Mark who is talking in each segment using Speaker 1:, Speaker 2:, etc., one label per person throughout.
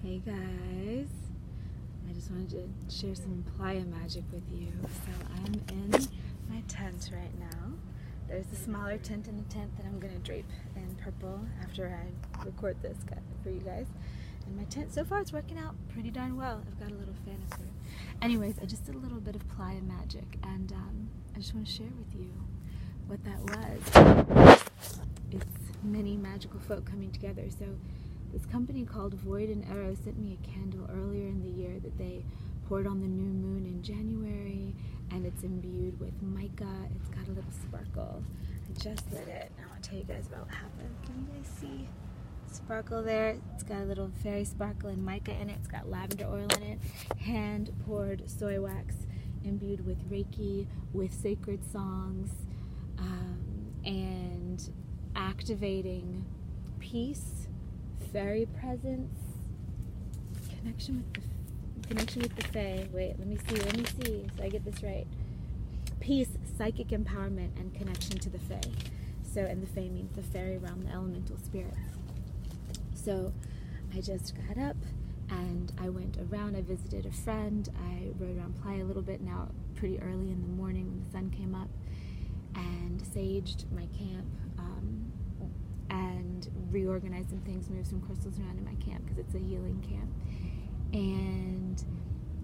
Speaker 1: Hey guys, I just wanted to share some Playa magic with you. So I'm in my tent right now. There's a smaller tent in the tent that I'm going to drape in purple after I record this for you guys. And my tent, so far it's working out pretty darn well. I've got a little fan up here. Anyways, I just did a little bit of Playa magic, and I just want to share with you what that was. It's many magical folk coming together. So this company called Void and Arrow sent me a candle earlier in the year that they poured on the new moon in January, and it's imbued with mica. It's got a little sparkle. I just lit it. I want to tell you guys about what happened. Can you guys see sparkle there? It's got a little fairy sparkle and mica in it. It's got lavender oil in it. Hand poured soy wax imbued with Reiki, with sacred songs, and activating peace, fairy presence, connection with the fae. Wait, let me see so I get this right. Peace, psychic empowerment, and connection to the fae. So, and the fae means the fairy realm, the elemental spirits. So I just got up and I went around. I visited a friend. I rode around Playa a little bit now, pretty early in the morning when the sun came up, and saged my camp, and reorganized some things, moved some crystals around in my camp because it's a healing camp, and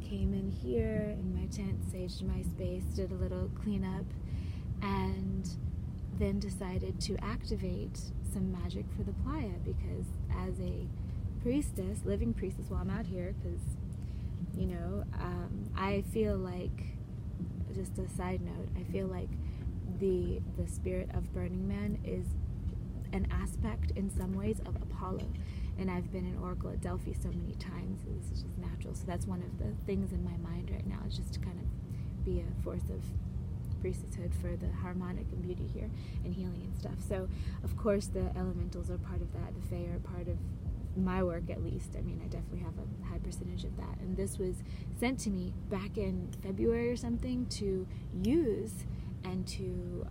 Speaker 1: came in here in my tent, saged my space, did a little cleanup, and then decided to activate some magic for the Playa, because as a priestess, living priestess while I'm out here, because I feel like, just a side note, I feel like the spirit of Burning Man is an aspect in some ways of Apollo, and I've been an oracle at Delphi so many times, so this is just natural. So that's one of the things in my mind right now, is just to kind of be a force of priestesshood for the harmonic and beauty here and healing and stuff. So of course the elementals are part of that, the fae are part of my work, at least. I mean, I definitely have a high percentage of that, and this was sent to me back in February or something to use and to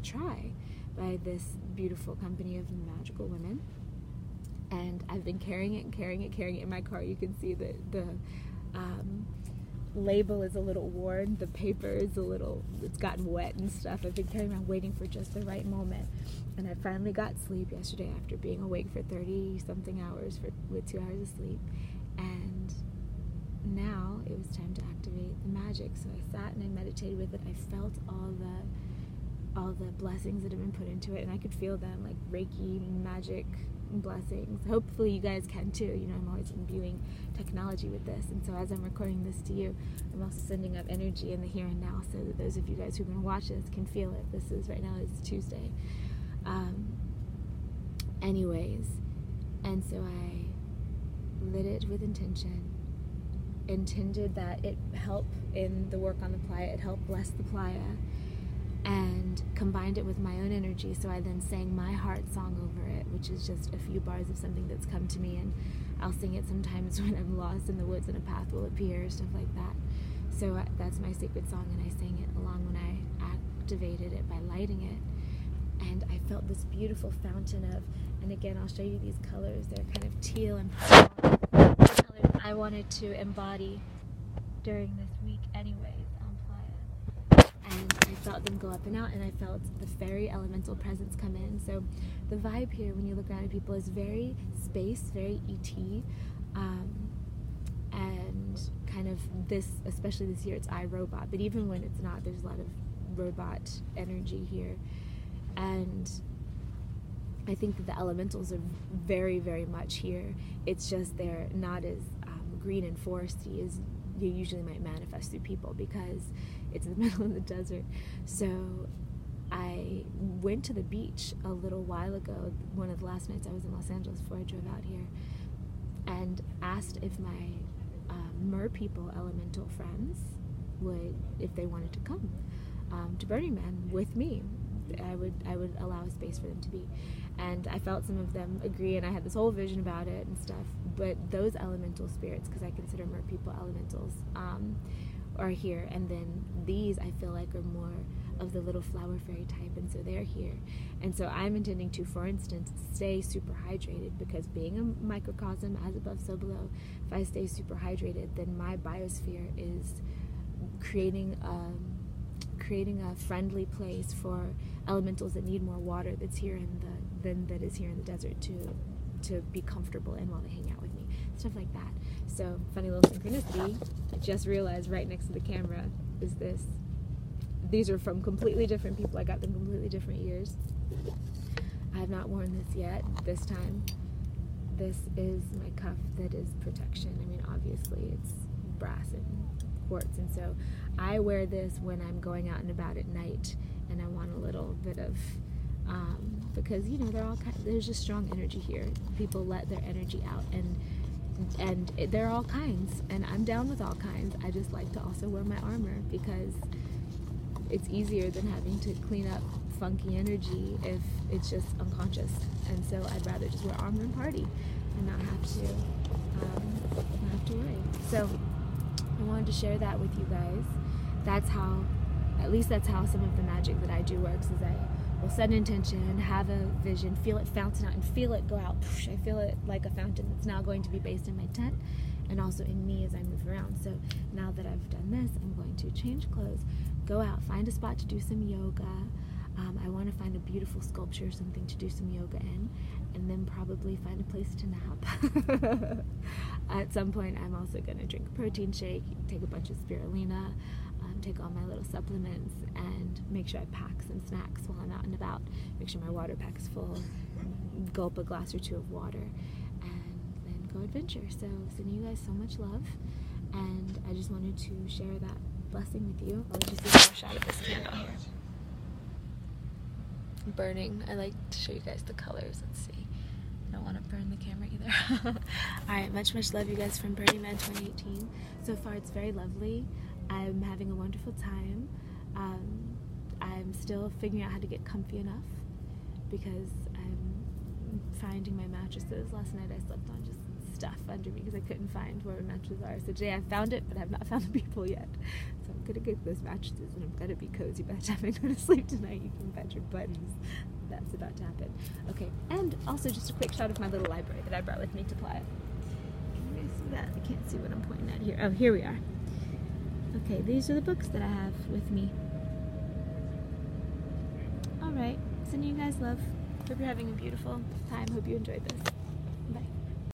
Speaker 1: try by this beautiful company of magical women. And I've been carrying it in my car. You can see the label is a little worn, the paper is it's gotten wet and stuff. I've been carrying around waiting for just the right moment, and I finally got sleep yesterday after being awake for 30 something hours with 2 hours of sleep, and now it was time to activate the magic. So I sat and I meditated with it. I felt all the blessings that have been put into it, and I could feel them, like Reiki magic blessings. Hopefully you guys can too. I'm always imbuing technology with this, and so as I'm recording this to you, I'm also sending up energy in the here and now, so that those of you guys who are going to watch this can feel it. This is, right now is Tuesday. Anyways, and so I lit it with intention, intended that it help in the work on the Playa, it helped bless the Playa, and combined it with my own energy. So I then sang my heart song over it, which is just a few bars of something that's come to me, and I'll sing it sometimes when I'm lost in the woods and a path will appear, stuff like that. So that's my sacred song, and I sang it along when I activated it by lighting it, and I felt this beautiful fountain of, and again I'll show you these colors, they're kind of teal and purple, the colors I wanted to embody during this week anyways on Playa. And I felt them go up and out, and I felt the fairy elemental presence come in. So the vibe here, when you look around at people, is very space, very E.T., and kind of this, especially this year, it's iRobot, but even when it's not, there's a lot of robot energy here. And I think that the elementals are very, very much here. It's just they're not as green and foresty as you usually might manifest through people, because it's in the middle of the desert. So I went to the beach a little while ago, one of the last nights I was in Los Angeles before I drove out here, and asked if my mer people, elemental friends, if they wanted to come to Burning Man with me. I would allow a space for them to be, and I felt some of them agree, and I had this whole vision about it and stuff. But those elemental spirits, because I consider mer people elementals, are here, and then these I feel like are more of the little flower fairy type, and so they're here. And so I'm intending to, for instance, stay super hydrated, because being a microcosm, as above so below, if I stay super hydrated, then my biosphere is creating a friendly place for elementals that need more water that is here in the desert to be comfortable in while they hang out with me, stuff like that. So, funny little synchronicity, I just realized right next to the camera is this. These are from completely different people. I got them completely different years. I have not worn this yet, this time. This is my cuff that is protection. I mean, obviously it's brass and quartz, and so I wear this when I'm going out and about at night, and I want a little bit of, because, you know, there's just strong energy here. People let their energy out, and they're all kinds, and I'm down with all kinds. I just like to also wear my armor, because it's easier than having to clean up funky energy if it's just unconscious. And so I'd rather just wear armor and party and not have to worry. So I wanted to share that with you guys. That's how, at least that's how some of the magic that I do works, is I will set an intention, have a vision, feel it fountain out, and feel it go out. I feel it like a fountain that's now going to be based in my tent and also in me as I move around. So now that I've done this, I'm going to change clothes, go out, find a spot to do some yoga. I want to find a beautiful sculpture, something to do some yoga in, and then probably find a place to nap. At some point, I'm also going to drink a protein shake, take a bunch of spirulina, take all my little supplements, and make sure I pack some snacks while I'm out and about. Make sure my water pack is full, gulp a glass or two of water, and then go adventure. So sending you guys so much love, and I just wanted to share that blessing with you. I'll let you see more shot of this candle here. Burning. I like to show you guys the colors. Let's see. I don't want to burn the camera either. Alright, much love, you guys, from Burning Man 2018. So far it's very lovely. I'm having a wonderful time. I'm still figuring out how to get comfy enough, because I'm finding my mattresses. Last night I slept on just stuff under me because I couldn't find where my mattresses are. So today I found it, but I've not found the people yet. So I'm gonna get those mattresses, and I'm gonna be cozy by the time I go to sleep tonight. You can bet your buttons that's about to happen. Okay, and also just a quick shot of my little library that I brought with me to Playa. Can you guys see that? I can't see what I'm pointing at here. Oh, here we are. Okay, these are the books that I have with me. Alright, sending you guys love. Hope you're having a beautiful time. Hope you enjoyed this.